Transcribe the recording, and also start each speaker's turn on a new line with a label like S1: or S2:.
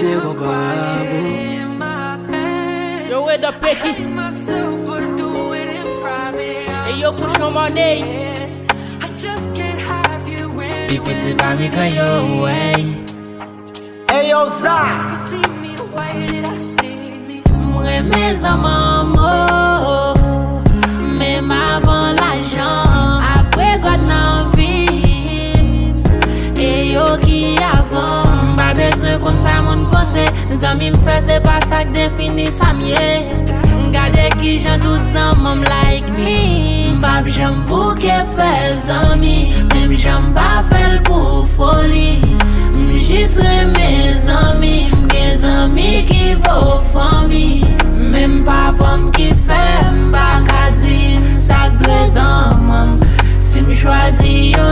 S1: enkonparab.
S2: Yo, where the Pecky? Hey, yo, push no money.
S3: Pipiti pa mi ka yo way.
S1: Hey yo, Zach.
S3: Mwen zaman mo, même avant l'argent. Après God nan vi, et yo ki avant. Ba besoin comme ça moun pense. Zami m fè c'est pas ça qui définit sa miye. Gade ki jan tout zaman like me. Bab j'aime bouke fè zami, même j'aime pas fè pour folie. J'jis mes amis, mes amis qui vont famille. Même papa qui fait m'baka di, sak 2 ans, si m'choisi